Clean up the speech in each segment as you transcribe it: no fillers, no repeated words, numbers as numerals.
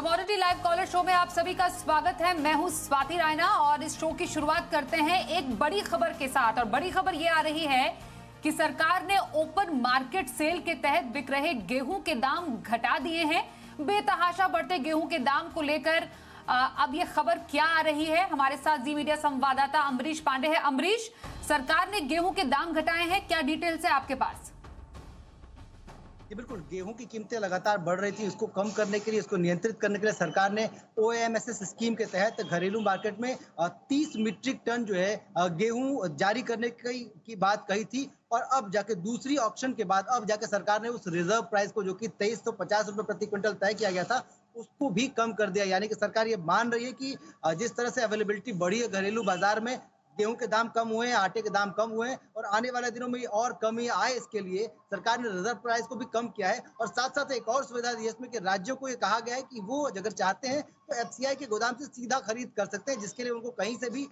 Commodity live collar show में आप सभी का स्वागत है। मैं हूं स्वाति रायना और इस शो की शुरुआत करते हैं एक बड़ी खबर के साथ। और बड़ी खबर ये आ रही है कि सरकार ने ओपन मार्केट सेल के तहत बिक रहे गेहूं के दाम घटा दिए हैं। बेतहाशा बढ़ते गेहूं के दाम को लेकर अब ये खबर क्या आ रही है, हमारे साथ जी मीडिया संवाददाता अमरीश पांडे है। अमरीश, सरकार ने गेहूं के दाम घटाए हैं, क्या डिटेल्स है आपके पास? बिल्कुल, गेहूं की कीमतें लगातार बढ़ रही थी। इसको कम करने के लिए, इसको नियंत्रित करने के लिए सरकार ने ओएमएसएस स्कीम के तहत घरेलू मार्केट में 30 मीट्रिक टन जो है गेहूं जारी करने की बात कही थी। और अब जाके दूसरी ऑक्शन के बाद अब जाके सरकार ने उस रिजर्व प्राइस को, जो कि 2350 रुपए प्रति क्विंटल तय किया गया था, उसको भी कम कर दिया। यानी कि सरकार ये मान रही है कि जिस तरह से अवेलेबिलिटी बढ़ी है घरेलू बाजार में, गेहूं के दाम कम हुए हैं, आटे के दाम कम हुए हैं और आने वाले दिनों में और कमी आए, इसके लिए सरकार ने रिजर्व प्राइस को भी कम किया है। और साथ साथ एक और सुविधा दी है इसमें कि राज्यों को ये कहा गया है कि वो अगर चाहते हैं तो एफसीआई के गोदाम से सीधा खरीद कर सकते हैं, जिसके लिए उनको कहीं से भी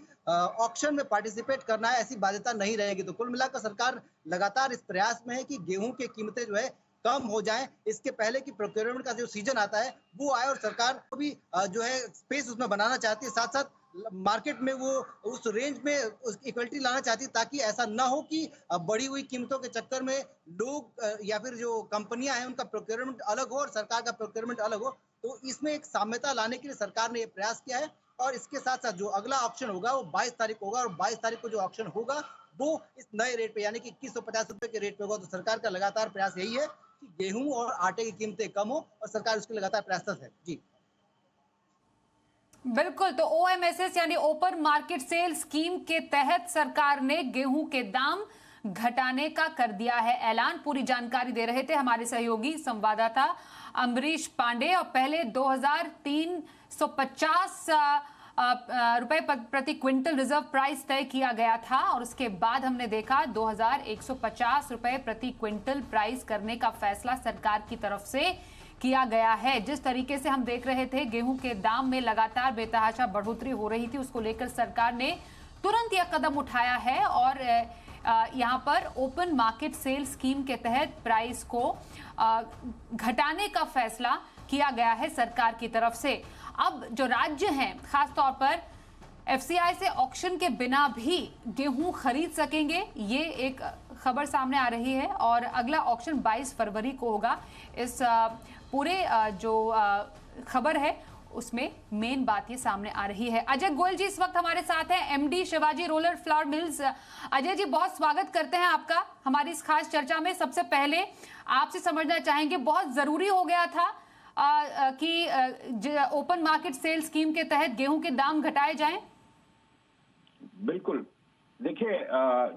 ऑक्शन में पार्टिसिपेट करना है, ऐसी बाध्यता नहीं रहेगी। तो कुल मिलाकर सरकार लगातार इस प्रयास में है कि गेहूं की कीमतें जो है कम हो जाएं, इसके पहले कि प्रोक्योरमेंट का जो सीजन आता है वो आए। और सरकार को भी जो है स्पेस उसमें बनाना चाहती है, साथ साथ मार्केट में वो उस रेंज में इक्वलिटी लाना चाहती है, ताकि ऐसा ना हो कि बढ़ी हुई कीमतों के चक्कर में लोग या फिर जो कंपनियां हैं उनका प्रोक्योरमेंट अलग हो और सरकार का प्रोक्योरमेंट अलग हो। तो इसमें एक साम्यता लाने के लिए सरकार ने ये प्रयास किया है। और इसके साथ साथ जो अगला ऑक्शन होगा वो 22 तारीख को होगा और 22 तारीख को जो ऑक्शन होगा वो इस नए रेट पे यानी कि 2150 रुपए के रेट पे होगा। तो सरकार का लगातार प्रयास यही है कि गेहूं और आटे की कीमतें कम हो और सरकार उसके लगातार प्रयासरत है। जी बिल्कुल, तो ओएमएसएस यानी ओपन मार्केट सेल स्कीम के तहत सरकार ने गेहूं के दाम घटाने का कर दिया है ऐलान। पूरी जानकारी दे रहे थे हमारे सहयोगी संवाददाता अमरीश पांडे। और पहले 2350 रुपए प्रति क्विंटल रिजर्व प्राइस तय किया गया था और उसके बाद हमने देखा 2150 रुपए प्रति क्विंटल प्राइस करने का फैसला सरकार की तरफ से किया गया है। जिस तरीके से हम देख रहे थे गेहूं के दाम में लगातार बेतहाशा बढ़ोतरी हो रही थी, उसको लेकर सरकार ने तुरंत यह कदम उठाया है और यहां पर ओपन मार्केट सेल स्कीम के तहत प्राइस को घटाने का फैसला किया गया है सरकार की तरफ से। अब जो राज्य हैं, खासतौर पर एफसीआई से ऑक्शन के बिना भी गेहूं खरीद सकेंगे, ये एक खबर सामने आ रही है। और अगला ऑक्शन 22 फरवरी को होगा। इस पूरे जो खबर है उसमें मेन बात ये सामने आ रही है। अजय गोयल जी इस वक्त हमारे साथ हैं, MD Shivaji roller flour mills. Ajay ji, बहुत स्वागत करते हैं आपका हमारी इस खास चर्चा में। सबसे पहले आपसे समझना चाहेंगे, बहुत जरूरी हो गया था कि ओपन मार्केट सेल स्कीम के तहत गेहूं के दाम घटाए जाएं? बिल्कुल, देखिए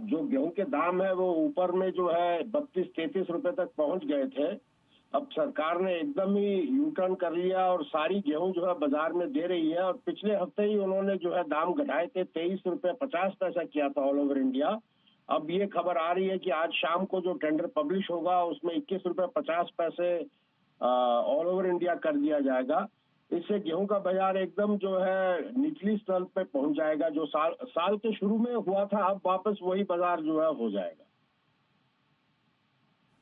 जो गेहूं के दाम है वो ऊपर में जो है 32-33 रुपए तक पहुंच गए थे। अब सरकार ने एकदम ही यू टर्न कर लिया और सारी गेहूं जो है बाजार में दे रही है। और पिछले हफ्ते ही उन्होंने जो है दाम घटाए थे, 23 रुपए 50 पैसा किया था ऑल ओवर इंडिया। अब ये खबर आ रही है कि आज शाम को जो टेंडर पब्लिश होगा उसमें 21 रुपए 50 पैसे ऑल ओवर इंडिया कर दिया जाएगा। इससे गेहूं का बाजार एकदम जो है निचली स्तर पे पहुंच जाएगा। जो साल के शुरू में हुआ था, अब वापस वही बाजार जो है हो जाएगा।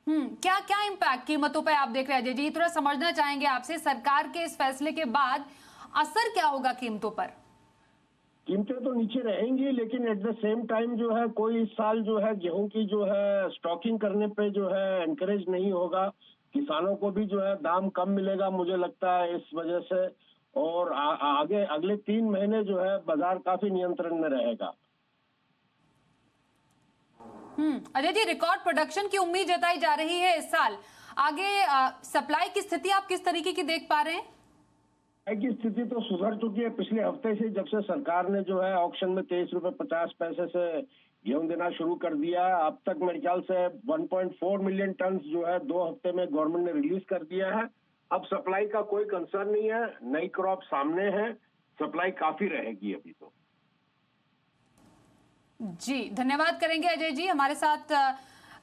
क्या क्या इम्पैक्ट कीमतों पे आप देख रहे हैं अजय जी? थोड़ा समझना चाहेंगे आपसे, सरकार के इस फैसले के बाद असर क्या होगा कीमतों पर? कीमतें तो नीचे रहेंगी, लेकिन एट द सेम टाइम जो है कोई इस साल जो है गेहूं की जो है स्टॉकिंग करने पे जो है एनकरेज नहीं होगा। किसानों को भी जो है दाम कम मिलेगा मुझे लगता है इस वजह से। और आगे अगले 3 महीने जो है बाजार काफी नियंत्रण में रहेगा। अजय जी, रिकॉर्ड प्रोडक्शन की उम्मीद जताई जा रही है इस साल। आगे सप्लाई की स्थिति आप किस तरीके की देख पा रहे हैं? सप्लाई की स्थिति तो सुधर चुकी है पिछले हफ्ते से, जब से सरकार ने जो है ऑक्शन में 23 रुपए 50 पैसे से गेहूं देना शुरू कर दिया है। अब तक मेरे ख्याल से 1.4 मिलियन टन जो है 2 हफ्ते में गवर्नमेंट ने रिलीज कर दिया है। अब सप्लाई का कोई कंसर्न नहीं है, नई क्रॉप सामने है, सप्लाई काफी रहेगी अभी तो। जी, धन्यवाद करेंगे अजय जी हमारे साथ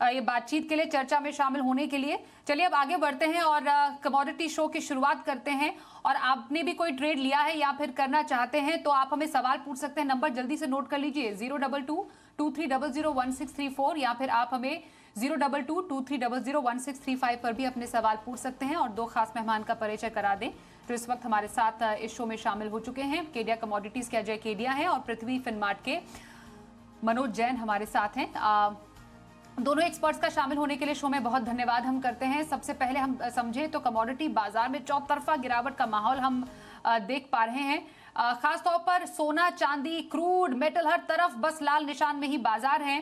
ये बातचीत के लिए, चर्चा में शामिल होने के लिए। चलिए अब आगे बढ़ते हैं और कमोडिटी शो की शुरुआत करते हैं। और आपने भी कोई ट्रेड लिया है या फिर करना चाहते हैं तो आप हमें सवाल पूछ सकते हैं। नंबर जल्दी से नोट कर लीजिए, 022-2300-1634 या फिर आप हमें 022-2300-1635 पर भी अपने सवाल पूछ सकते हैं। और 2 खास मेहमान का परिचय करा दें तो इस वक्त हमारे साथ इस शो में शामिल हो चुके हैं केडिया कमोडिटीज के अजय केडिया हैं और पृथ्वी फिनमार्ट के मनोज जैन हमारे साथ हैं। दोनों एक्सपर्ट्स का शामिल होने के लिए शो में बहुत धन्यवाद हम करते हैं। सबसे पहले हम समझे तो कमोडिटी बाजार में चौतरफा गिरावट का माहौल हम देख पा रहे हैं। खासतौर पर सोना, चांदी, क्रूड, मेटल, हर तरफ बस लाल निशान में ही बाजार हैं।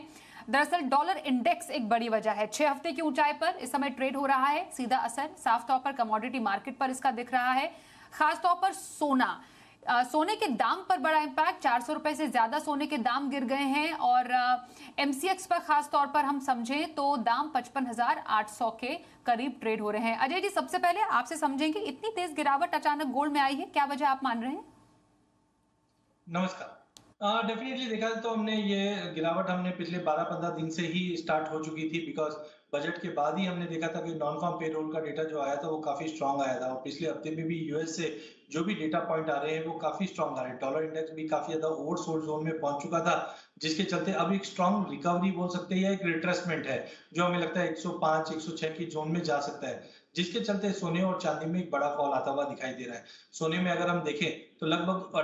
दरअसल डॉलर इंडेक्स एक बड़ी वजह है। 6 हफ्ते की ऊंचाई पर इस समय ट्रेड हो रहा है। सीधा असर साफ तौर पर कमोडिटी मार्केट पर इसका दिख रहा है। खासतौर पर सोने के दाम पर बड़ा इंपैक्ट, 400 रुपए से ज्यादा सोने के दाम गिर गए हैं और एमसीएक्स पर खास तौर पर हम समझें तो दाम 55,800 के करीब ट्रेड हो रहे हैं। अजय जी, सबसे पहले आपसे समझेंगे, इतनी तेज गिरावट अचानक गोल्ड में आई है, क्या वजह आप मान रहे हैं? नमस्कार। डेफिनेटली देखा तो हमने ये गिरावट हमने पिछले 12-15 दिन से ही स्टार्ट हो चुकी थी, बिकॉज बजट के बाद ही हमने देखा था कि नॉन फार्म पेरोल का डेटा जो आया था वो काफी स्ट्रांग आया था और पिछले हफ्ते में भी यूएस से जो भी डेटा पॉइंट आ रहे हैं वो काफी स्ट्रांग आ रहे हैं। डॉलर इंडेक्स भी काफी ज्यादा ओवरसोल्ड जोन में पहुंच चुका था, जिसके चलते अब एक स्ट्रांग रिकवरी बोल सकते हैं या एक रिट्रेसमेंट है जो हमें लगता है 105, 106 की जोन में जा सकता है, जिसके चलते सोने और चांदी में एक बड़ा फॉल आता हुआ दिखाई दे रहा है। सोने में अगर हम देखें तो लगभग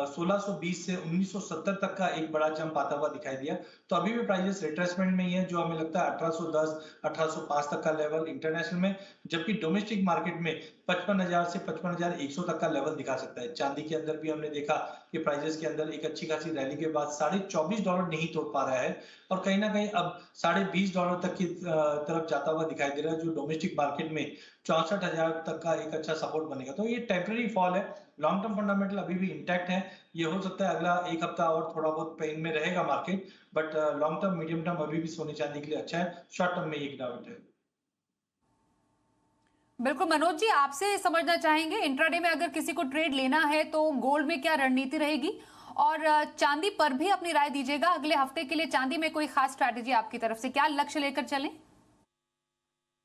1620 से 1970 तक का एक बड़ा जंप आता हुआ दिखाई दिया। तो अभी भी प्राइसेस रिट्रेसमेंट में ही है, जो हमें लगता है 1810, 1805 तक का लेवल इंटरनेशनल में, जबकि डोमेस्टिक मार्केट में 55,000 से 55,100 तक का लेवल दिखा सकता है। चांदी के अंदर भी हमने देखा कि प्राइसेस के अंदर एक अच्छी खासी रैली के बाद $24.5 नहीं तोड़ पा रहा है और कहीं ना कहीं अब $20.5 तक की तरफ जाता हुआ दिखाई दे रहा है, जो डोमेस्टिक मार्केट में 64,000 तक का एक अच्छा सपोर्ट बनेगा। तो ये टेम्पररी फॉल है, लॉन्ग टर्म फंडामेंटल अभी भी इंटैक्ट है। ये हो सकता है अगला एक हफ्ता और थोड़ा बहुत पेन में रहेगा market, but long term medium term अभी भी सोने चांदी के लिए अच्छा है। शॉर्ट टर्म में ये गिरावट है। बिल्कुल मनोज जी, आपसे समझना चाहेंगे, इंट्राडे में अगर किसी को ट्रेड लेना है तो गोल्ड में क्या रणनीति रहेगी, और चांदी पर भी अपनी राय दीजिएगा। अगले हफ्ते के लिए चांदी में कोई खास स्ट्रैटेजी आपकी तरफ से, क्या लक्ष्य लेकर चलें?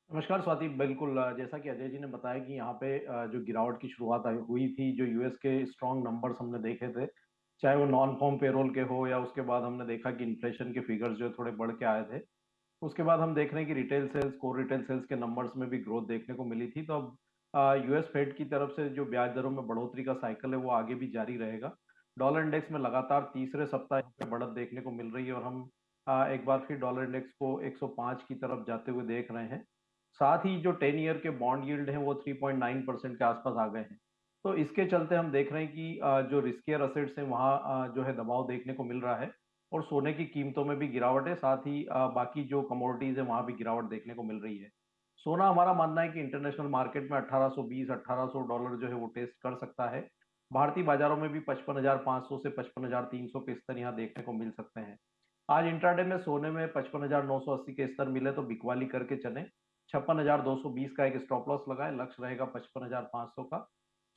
नमस्कार स्वाति, बिल्कुल जैसा कि अजय जी ने बताया कि यहाँ पे जो गिरावट की शुरुआत हुई थी, जो यूएस के स्ट्रॉन्ग नंबर्स हमने देखे थे, चाहे वो नॉन फॉर्म पेरोल के हो या उसके बाद हमने देखा कि इन्फ्लेशन के फिगर्स जो थोड़े बढ़ के आए थे, उसके बाद हम देख रहे हैं कि retail sales, core retail sales के नंबर्स में भी ग्रोथ देखने को मिली थी। तो अब यूएस फेड की तरफ से जो ब्याज दरों में बढ़ोतरी का साइकिल है वो आगे भी जारी रहेगा। डॉलर इंडेक्स में लगातार तीसरे सप्ताह पे बढ़त देखने को मिल रही है और हम एक बार फिर डॉलर इंडेक्स को 105 की तरफ जाते हुए देख रहे हैं। साथ ही जो 10 ईयर के बॉन्ड यील्ड हैं वो 3.9% के आसपास आ गए हैं। तो इसके चलते हम देख रहे हैं कि जो रिस्कियर असेट्स हैं वहाँ जो है दबाव देखने को मिल रहा है और सोने की कीमतों में भी गिरावट है। साथ ही बाकी जो कमोडिटीज है वहाँ भी गिरावट देखने को मिल रही है। सोना, हमारा मानना है कि इंटरनेशनल मार्केट में $1820, $1800 जो है वो टेस्ट कर सकता है। भारतीय बाजारों में भी 55,500 से 55,300 के स्तर यहाँ देखने को मिल सकते हैं। आज इंट्राडे में सोने में 55,980 के स्तर मिले तो बिकवाली करके चले। 56,220 का एक स्टॉप लॉस लगाए, लक्ष्य रहेगा 55,500 का।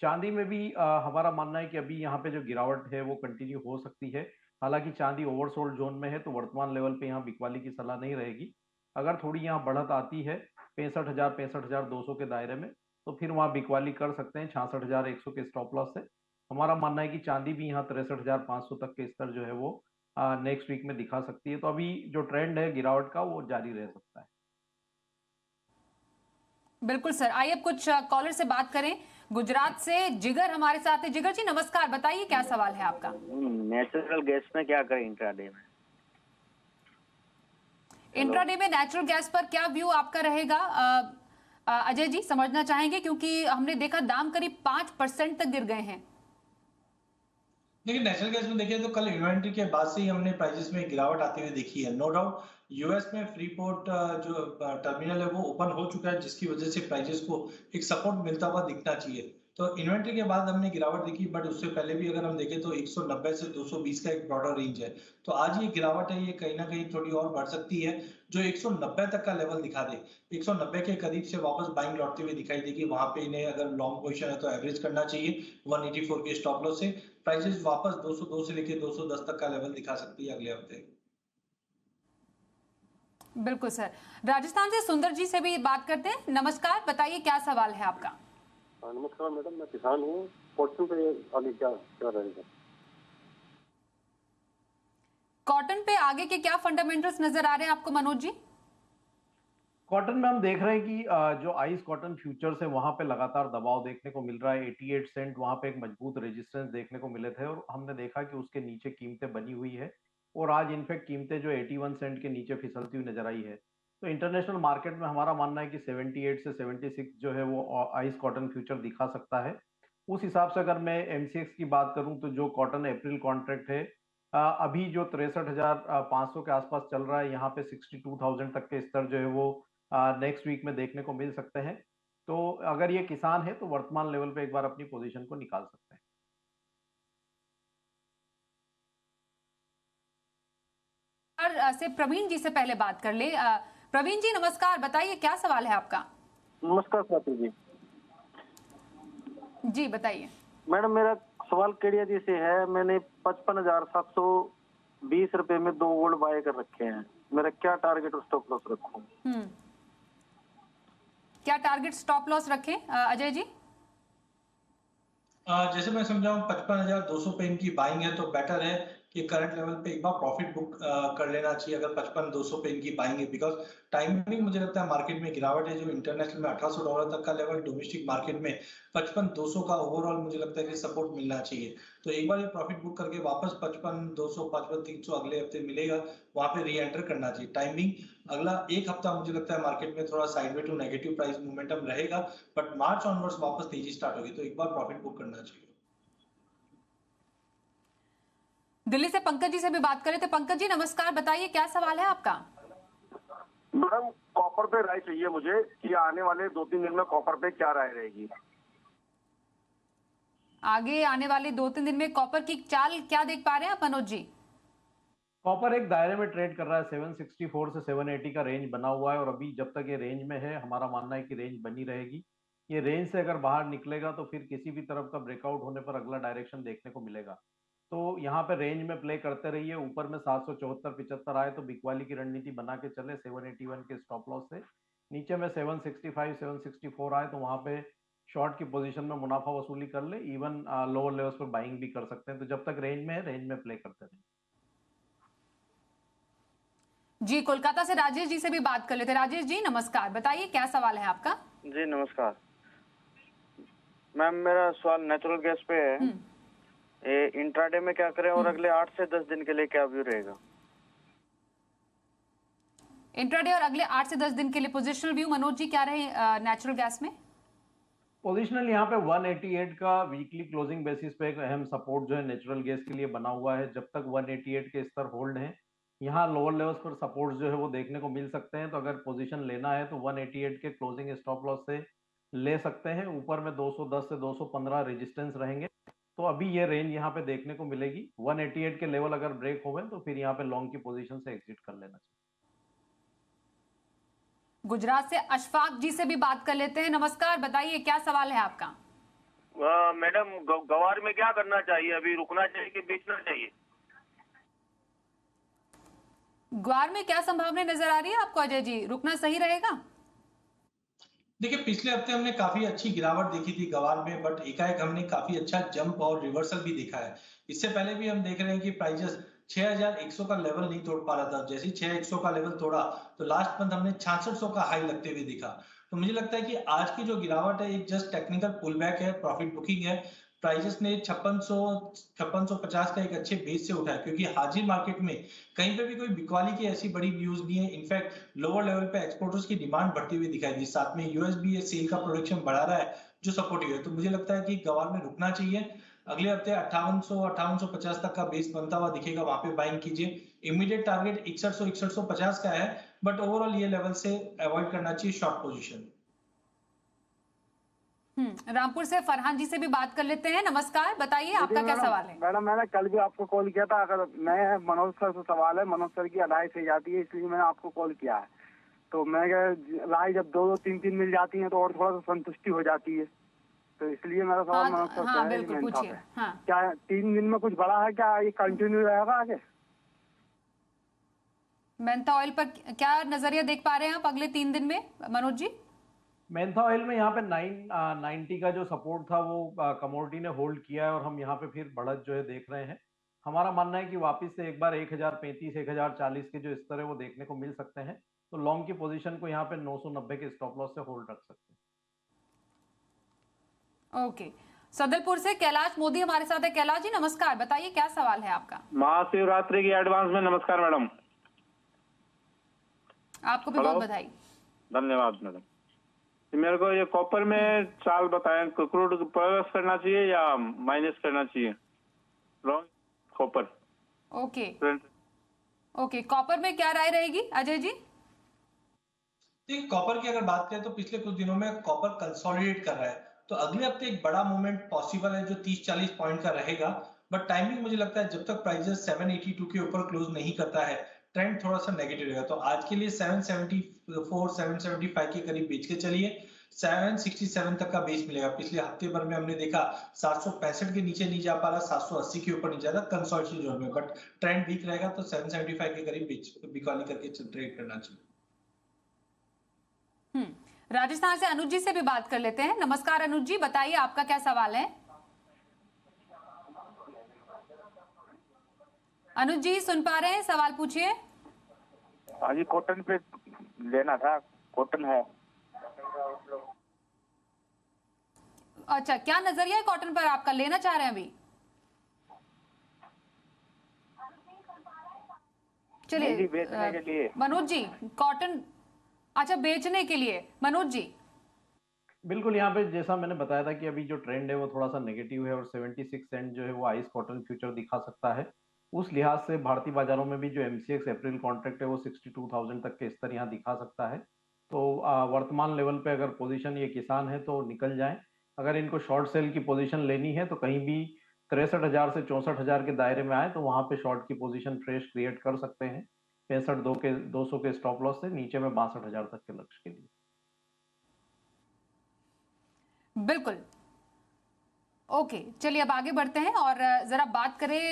चांदी में भी हमारा मानना है कि अभी यहाँ पे जो गिरावट है वो कंटिन्यू हो सकती है। हालांकि चांदी ओवरसोल्ड जोन में है तो वर्तमान लेवल पे यहाँ बिकवाली की सलाह नहीं रहेगी। अगर थोड़ी यहाँ बढ़त आती है 65,000, 65,200 के दायरे में, तो फिर वहाँ बिकवाली कर सकते हैं 66,100 के स्टॉप लॉस से। हमारा मानना है कि चांदी भी यहाँ 63,500 तक के स्तर जो है वो नेक्स्ट वीक में दिखा सकती है। तो अभी जो ट्रेंड है गिरावट का वो जारी रह सकता है। बिल्कुल सर, आइए अब कुछ कॉलर से बात करें। गुजरात से जिगर हमारे साथ है। जिगर जी नमस्कार, बताइए क्या सवाल है आपका? नेचुरल गैस में क्या करें इंट्राडे में? इंट्राडे में नेचुरल गैस पर क्या व्यू आपका रहेगा? अजय जी समझना चाहेंगे, क्योंकि हमने देखा दाम करीब 5% तक गिर गए हैं। देखिए, नेचुरल गैस में देखें तो कल इन्वेंट्री के बाद से ही हमने प्राइसेस में गिरावट आती हुई देखी है। नो डाउट यूएस में फ्रीपोर्ट जो टर्मिनल है वो ओपन हो चुका है, जिसकी वजह से प्राइसेस को एक सपोर्ट मिलता हुआ दिखना चाहिए। तो इन्वेंट्री के बाद हमने गिरावट देखी, बट उससे पहले भी अगर हम देखें तो 190 से 220 का एक ब्रॉडर रेंज है। तो आज ये गिरावट है, ये कहीं ना कहीं थोड़ी और बढ़ सकती है, जो 190 तक का लेवल दिखा दे। 190 के करीब से वापस बाइंग लौटते हुए दिखाई देगी। वहां पे इन्हें अगर लॉन्ग पोजीशन है तो एवरेज करना चाहिए 184 के स्टॉप लॉस से। प्राइसेस वापस 202 से लेकर 210 तक का लेवल दिखा सकती है अगले हफ्ते। बिल्कुल सर, राजस्थान से सुंदर जी से भी बात करते हैं। नमस्कार, बताइए क्या सवाल है आपका? नमस्कार मैडम, मैं किसान हूँ। कॉटन पे आगे क्या रहेगा? कॉटन पे आगे के क्या फंडामेंटल्स नजर आ रहे हैं आपको मनोज जी? कॉटन में हम देख रहे हैं कि जो आइस कॉटन फ्यूचर्स है वहां पे लगातार दबाव देखने को मिल रहा है। 88 सेंट वहां पे एक मजबूत रेजिस्टेंस देखने को मिले थे और हमने देखा कि उसके नीचे कीमतें बनी हुई है और आज इनफैक्ट कीमतें जो 81 सेंट के नीचे फिसलती हुई नजर आई है। तो इंटरनेशनल मार्केट में हमारा मानना है कि 78 से 76 जो है वो आइस कॉटन फ्यूचर दिखा सकता है। उस हिसाब से अगर मैं एमसीएक्स की बात करूं तो जो कॉटन अप्रैल कॉन्ट्रैक्ट है अभी जो 63,500 के आसपास चल रहा है, यहाँ पे 62,000 तक के स्तर जो है वो नेक्स्ट वीक में देखने को मिल सकते हैं। तो अगर ये किसान है तो वर्तमान लेवल पे एक बार अपनी पोजीशन को निकाल सकते हैं। से प्रवीण जी से पहले बात कर ले। प्रवीण जी नमस्कार, बताइए क्या सवाल है आपका? नमस्कार स्वाति जी। जी बताइए। मैडम मेरा सवाल केडिया जी से है। मैंने 55,720 रुपए में 2 गोल्ड बाय कर रखे हैं। मेरा क्या टारगेट और स्टॉप लॉस रखूं? क्या टारगेट स्टॉप लॉस रखें अजय जी? जैसे मैं समझाऊं 55,200 पे इनकी बाइंग है तो बेटर है कि करंट लेवल पे एक बार प्रॉफिट बुक कर लेना चाहिए अगर 55,200 पे इनकी बाइंग है। बिकॉज टाइमिंग मुझे लगता है मार्केट में गिरावट है, जो इंटरनेशनल में $1,800 तक का लेवल, डोमेस्टिक मार्केट में 55,200 का ओवरऑल मुझे लगता है कि सपोर्ट मिलना चाहिए। तो एक बार ये प्रॉफिट बुक करके वापस 55,200 55,300 अगले हफ्ते मिलेगा, वहां पे री एंटर करना चाहिए। टाइमिंग अगला एक हफ्ता मुझे लगता है मार्केट में थोड़ा sideway to negative price momentum रहेगा, बट मार्च ऑनवर्ड्स वापस तेजी स्टार्ट होगी तो एक बार प्रॉफिट बुक करना चाहिए। दिल्ली से पंकज जी से भी बात करें। तो पंकज जी नमस्कार, बताइए क्या सवाल है आपका? मैडम कॉपर पे राय चाहिए मुझे कि आने वाले 2-3 दिन में कॉपर पे क्या राय रहेगी? आगे आने वाले 2-3 दिन में कॉपर की चाल क्या देख पा रहे हैं आप मनोज जी? कॉपर एक दायरे में ट्रेड कर रहा है, 764 से 780 का रेंज बना हुआ है और अभी जब तक ये रेंज में है हमारा मानना है कि रेंज बनी रहेगी। ये रेंज से अगर बाहर निकलेगा तो फिर किसी भी तरफ का ब्रेकआउट होने पर अगला डायरेक्शन देखने को मिलेगा। तो यहाँ पे रेंज में प्ले करते रहिए। ऊपर में 774-75 आए तो बिकवाली की रणनीति बना के चले 781 के स्टॉप लॉस से। नीचे में 765 764 आए तो वहां पे शॉर्ट की पोजीशन में मुनाफा वसूली कर ले। इवन लोअर लेवल्स पर बाइंग भी कर सकते हैं। तो जब तक रेंज में है रेंज में प्ले करते रहें। जी कोलकाता से राजेश जी से भी बात कर लेते। राजेश जी नमस्कार, बताइए क्या सवाल है आपका? जी नमस्कार मैम, मेरा सवाल नेचुरल गैस पे है। इंट्राडे में क्या करें और अगले 8 से 10 दिन के लिए क्या व्यू रहेगा? इंट्राडे और अगले 8 से 10 दिन के लिए पोजिशनल व्यू मनोज जी क्या रहे नेचुरल गैस में? पोजिशनल यहाँ पे 188 का वीकली क्लोजिंग बेसिस पे एक अहम सपोर्ट जो है नेचुरल गैस के लिए बना हुआ है। जब तक 188 के स्तर होल्ड हैं, यहाँ लोअर लेवल्स पर सपोर्ट जो है वो देखने को मिल सकते हैं। तो अगर पोजीशन लेना है तो 188 के क्लोजिंग स्टॉप लॉस से ले सकते हैं। ऊपर में 210 से 215 रेजिस्टेंस रहेंगे। तो अभी ये रेंज यहाँ पे देखने को मिलेगी। 188 के लेवल अगर ब्रेक हो गए तो फिर यहाँ पे लॉन्ग की पोजीशन से एग्जिट कर लेना चाहिए। गुजरात से अशफाक जी से भी बात कर लेते हैं। नमस्कार, बताइए क्या सवाल है आपका? मैडम गवार में क्या करना चाहिए? अभी रुकना चाहिए कि बेचना चाहिए? ग्वार में क्या संभावना नजर आ रही है आपको अजय जी? रुकना सही रहेगा? देखिए पिछले हफ्ते हमने काफी अच्छी गिरावट देखी थी गवार में, बट एकाएक हमने काफी अच्छा जंप और रिवर्सल भी देखा है। इससे पहले भी हम देख रहे हैं कि प्राइसेस 6,100 का लेवल नहीं तोड़ पा रहा था। जैसे ही 6,100 का लेवल तोड़ा तो लास्ट मंथ हमने 6,600 का हाई लगते हुए दिखा। तो मुझे लगता है कि आज की जो गिरावट है एक जस्ट टेक्निकल पुल बैक है, प्रॉफिट बुकिंग है। प्राइसेस ने 5650 का एक अच्छे बेस से उठाया, क्योंकि हाजिर मार्केट में कहीं पे भी कोई बिकवाली की ऐसी बड़ी न्यूज नहीं है। इनफैक्ट लोअर लेवल पे एक्सपोर्टर्स की डिमांड बढ़ती हुई दिखाई दी, साथ में यूएस भी ये सेल का प्रोडक्शन बढ़ा रहा है जो सपोर्टिव है। तो मुझे लगता है कि गवार में रुकना चाहिए। अगले हफ्ते 5850 तक का बेस बनता हुआ दिखेगा, वहां पे बाइंग कीजिए। इमीडिएट टारगेट 6150 का है, बट ओवरऑल ये लेवल से अवॉइड करना चाहिए शॉर्ट पोजीशन। रामपुर से फरहान जी से भी बात कर लेते हैं। नमस्कार, बताइए आपका क्या सवाल है? मैडम मैंने कल भी आपको कॉल किया था। अगर मैं मनोज सर से सवाल है, मनोज सर की अदाई से जाती है, इसलिए मैंने आपको कॉल किया है। तो मैं राय जब 2-3 मिल जाती है तो और थोड़ा सा संतुष्टि हो जाती है। तो इसलिए मेरा सवाल मनोज सर से है। बिल्कुल पूछिए। क्या 3 दिन में कुछ बड़ा है? क्या ये कंटिन्यू रहेगा आगे? मेंथा ऑयल पर क्या नजरिया देख पा रहे हैं आप अगले 3 दिन में मनोज जी? मेंथा ऑयल में यहाँ पे 990 का जो सपोर्ट था वो कमोडिटी ने होल्ड किया है और हम यहाँ पे फिर बढ़त जो है देख रहे हैं। हमारा मानना है कि वापस से एक बार 1035 1040 के जो स्तर है वो देखने को मिल सकते हैं। तो लॉन्ग की पोजीशन को यहाँ पे 990 के स्टॉप लॉस से होल्ड रख सकते हैं। ओके, सदलपुर से कैलाश मोदी हमारे साथ है। कैलाश जी नमस्कार, बताइए क्या सवाल है आपका। महाशिवरात्रि की एडवांस में नमस्कार मैडम। आपको भी बहुत बधाई। धन्यवाद मैडम। मेरे को ये कॉपर में चाल बताएं, क्रूड प्लस करना चाहिए या माइनस करना चाहिए? Long copper. Okay okay, copper में क्या राय रहेगी अजय जी? देखिए कॉपर की अगर बात करें तो पिछले कुछ दिनों में कॉपर कंसोलिडेट कर रहा है, तो अगले हफ्ते एक बड़ा मूवमेंट पॉसिबल है जो 30-40 पॉइंट का रहेगा। बट टाइमिंग मुझे लगता है जब तक प्राइसेस 782 के ऊपर क्लोज नहीं करता है, ट्रेंड थोड़ा सा नेगेटिव रहेगा। तो आज के लिए 774 775 के करीब बेच के चलिए। 767 तक का बेस मिलेगा। पिछले हफ्ते भर में हमने देखा 765 के नीचे नहीं जा पा रहा, 780 के ऊपर नहीं जा रहा कंसोलिडेशन जोन में, बट ट्रेंड वीक रहेगा तो 775 के करीब बिकॉली करके ट्रेड करना चाहिए। राजस्थान से अनुज जी से भी बात कर लेते हैं। नमस्कार अनुज जी, बताइए आपका क्या सवाल है। अनुज जी सुन पा रहे हैं? सवाल पूछिए। हाँ जी, कॉटन पे लेना था, कॉटन है। अच्छा, क्या नजरिया है कॉटन पर आपका, लेना चाह रहे हैं अभी? चलिए बेचने के लिए मनोज जी, कॉटन अच्छा बेचने के लिए मनोज जी। बिल्कुल, यहाँ पे जैसा मैंने बताया था कि अभी जो ट्रेंड है वो थोड़ा सा नेगेटिव है और 76 सेंट जो है वो आइस कॉटन फ्यूचर दिखा सकता है। उस लिहाज से भारतीय बाजारों में भी जो MCX अप्रैल कॉन्ट्रैक्ट है वो 62,000 तक के स्तर यहाँ दिखा सकता है। तो वर्तमान लेवल पे अगर पोजीशन ये किसान है तो निकल जाएं। अगर इनको शॉर्ट सेल की पोजीशन लेनी है तो कहीं भी 63,000 से 64,000 के दायरे में आए तो वहां पे शॉर्ट की पोजीशन फ्रेश क्रिएट कर सकते हैं 65,200 के स्टॉप लॉस से, नीचे में 62,000 तक के लक्ष्य के लिए। बिल्कुल, ओके चलिए अब आगे बढ़ते हैं और जरा बात करें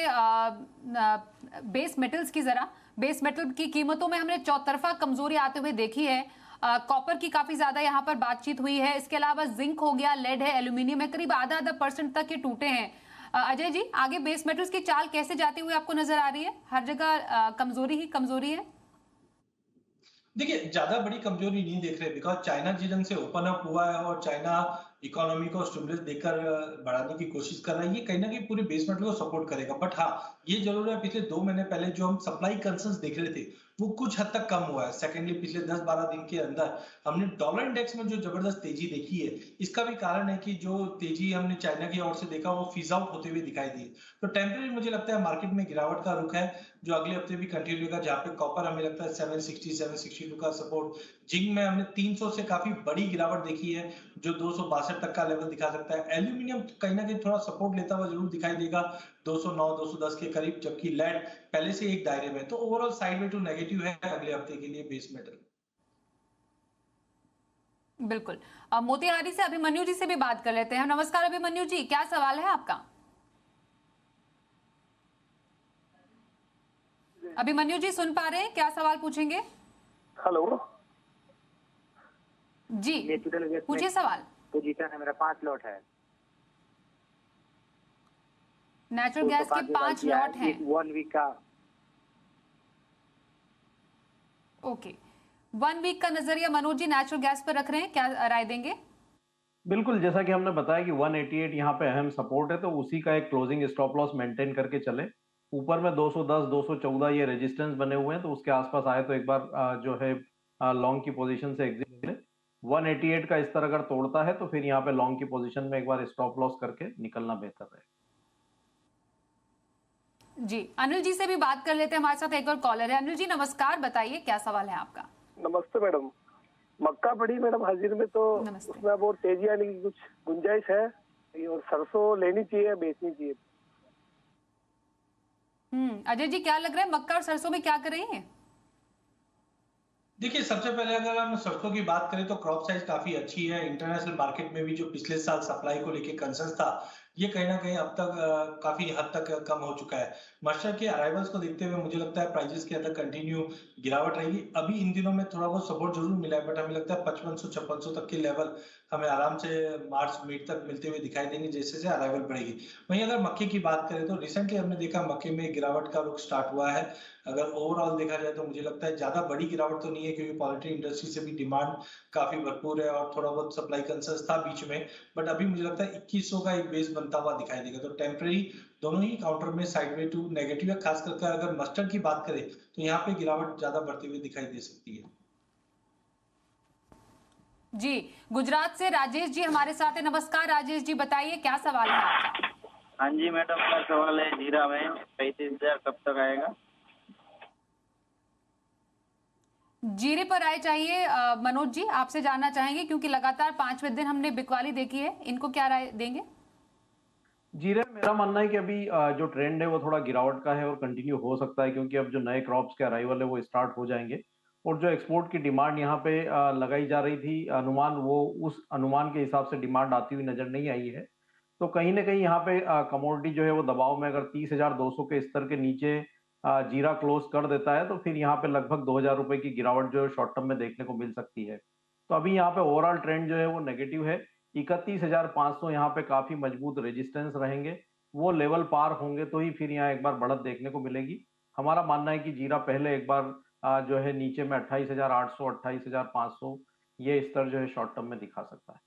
बेस मेटल्स की। जरा बेस मेटल की कीमतों में हमने चौतरफा कमजोरी आते हुए देखी है। कॉपर की काफी ज्यादा यहाँ पर बातचीत हुई है, इसके अलावा जिंक हो गया, लेड है, एल्यूमिनियम है, करीब आधा % तक ये टूटे हैं। अजय जी, आगे बेस मेटल्स की चाल कैसे जाती हुई आपको नजर आ रही है? हर जगह कमजोरी ही कमजोरी है। देखिए ज्यादा बड़ी कमजोरी नहीं देख रहे, बिकॉज चाइना जिस ढंग से ओपन अप हुआ है और चाइना इकोनॉमी को स्टिमुलस देकर बढ़ाने की कोशिश कर रहा है, ये कहीं ना कहीं पूरे बेस मेटल को सपोर्ट करेगा। बट हाँ, ये जरूर है पिछले 2 महीने पहले जो हम सप्लाई कंसर्न्स देख रहे थे वो कुछ हद तक कम हुआ है। सेकेंडली, पिछले 10-12 दिन के अंदर हमने डॉलर इंडेक्स में जो जबरदस्त तेजी देखी है, इसका भी कारण है कि जो तेजी हमने चाइना की ओर से देखा वो फिज आउट होते हुए दिखाई दी। तो टेम्परेरी मुझे लगता है मार्केट में गिरावट का रुख है जो अगले हफ्ते भी कंटिन्यू होगा, जहां पे कॉपर हमें लगता है 760-762 का सपोर्ट, जिंक में हमने 300 से काफी बड़ी गिरावट देखी है जो 262 तक का लेवल दिखा सकता है। एल्यूमिनियम कहीं ना कहीं थोड़ा सपोर्ट लेता हुआ जरूर दिखाई देगा 209-210 के करीब, जबकि लेड पहले से एक दायरे में। तो ओवरऑल साइडवे टू नेगेटिव है अगले हफ्ते के लिए बेस मेटल। बिल्कुल, अब मोतिहारी से अभिमन्यु जी से भी बात कर लेते हैं। नमस्कार अभिमन्यु जी, क्या सवाल है आपका? अभिमन्यु जी सुन पा रहे हैं? क्या सवाल पूछेंगे? हेलो जी पूछिए सवाल। पोजीशन है मेरा 5 लॉट है। नेचुरल गैस के 5 लॉट हैं। 1 वीक का। ओके, 1 वीक का नजरिया मनोज जी नेचुरल गैस पर रख रहे हैं, क्या राय देंगे? बिल्कुल, जैसा कि हमने बताया कि 188 यहाँ पे अहम सपोर्ट है, तो उसी का एक क्लोजिंग स्टॉप लॉस मेंटेन करके चले। ऊपर में 210 214 ये रेजिस्टेंस बने हुए हैं, तो उसके आसपास आए तो एक बार जो है लॉन्ग की पोजीशन से एग्जिट ले। 188 का स्तर अगर तोड़ता है तो फिर यहाँ पे लॉन्ग की पोजीशन में एक बार स्टॉप लॉस करके निकलना बेहतर है। जी, अनिल जी से भी बात कर लेते हैं, हमारे साथ एक और कॉलर है। अनिल जी नमस्कार, बताइए क्या सवाल है आपका? नमस्ते मैडम। मक्का पड़ी मैडम हाजिर में, तो उसमें अब और तेजी आने की कुछ गुंजाइश है? और सरसों लेनी चाहिए बेचनी चाहिए? अजय जी क्या लग रहा है, मक्का और सरसों में क्या कर रही हैं? देखिए सबसे पहले अगर हम सरसों की बात करें तो क्रॉप साइज काफी अच्छी है। इंटरनेशनल मार्केट में भी जो पिछले साल सप्लाई को लेके कंसर्न था, ये कहीं ना कहीं अब तक काफी हद तक कम हो चुका है। मस्टर्ड के अराइवल्स को देखते हुए मुझे लगता है प्राइसेस के अंदर कंटिन्यू गिरावट रहेगी। अभी इन दिनों में थोड़ा बहुत सपोर्ट जरूर मिला है, बट हमें लगता है 5500-5600 तक के लेवल हमें आराम से मार्च मिड तक मिलते हुए दिखाई देंगे, जैसे जैसे अराइवल बढ़ेगी। वहीं अगर मक्के की बात करें तो रिसेंटली हमने देखा मक्के में गिरावट का रुख स्टार्ट हुआ है। अगर ओवरऑल देखा जाए तो मुझे लगता है ज्यादा बड़ी गिरावट तो नहीं है, क्योंकि पोल्ट्री इंडस्ट्री से भी डिमांड काफी भरपूर है और थोड़ा बहुत सप्लाई कंसर्न था बीच में। बट अभी मुझे लगता है 2100 का एक बेस बनता हुआ दिखाई देगा। तो टेम्परेरी दोनों ही काउंटर में साइडवे टू नेगेटिव है। खास करके अगर मस्टर्ड की बात करें तो यहाँ पे गिरावट ज्यादा बढ़ती हुई दिखाई दे सकती है। जी, गुजरात से राजेश जी हमारे साथ है। नमस्कार राजेश जी, बताइए क्या सवाल है आपका? हाँ जी मैडम, मेरा सवाल है जीरा में 35,000 कब तक आएगा? जीरे पर राय चाहिए मनोज जी, आपसे जानना चाहेंगे क्योंकि लगातार 5वें दिन हमने बिकवाली देखी है, इनको क्या राय देंगे? जीरे में मेरा मानना है कि अभी जो ट्रेंड है वो थोड़ा गिरावट का है और कंटिन्यू हो सकता है, क्योंकि अब जो नए क्रॉप्स के अराइवल है वो स्टार्ट हो जाएंगे और जो एक्सपोर्ट की डिमांड यहाँ पे लगाई जा रही थी अनुमान, वो उस अनुमान के हिसाब से डिमांड आती हुई नजर नहीं आई है। तो कहीं ना कहीं यहाँ पे कमोडिटी जो है वो दबाव में, अगर 30,200 के स्तर के नीचे जीरा क्लोज कर देता है तो फिर यहाँ पे लगभग 2,000 रुपए की गिरावट जो है शॉर्ट टर्म में देखने को मिल सकती है। तो अभी यहाँ पे ओवरऑल ट्रेंड जो है वो नेगेटिव है। 31,500 यहाँ पे काफी मजबूत रेजिस्टेंस रहेंगे, वो लेवल पार होंगे तो ही फिर यहाँ एक बार बढ़त देखने को मिलेगी। हमारा मानना है कि जीरा पहले एक बार जो है नीचे में 28,800 28,500 ये स्तर जो है शॉर्ट टर्म में दिखा सकता है।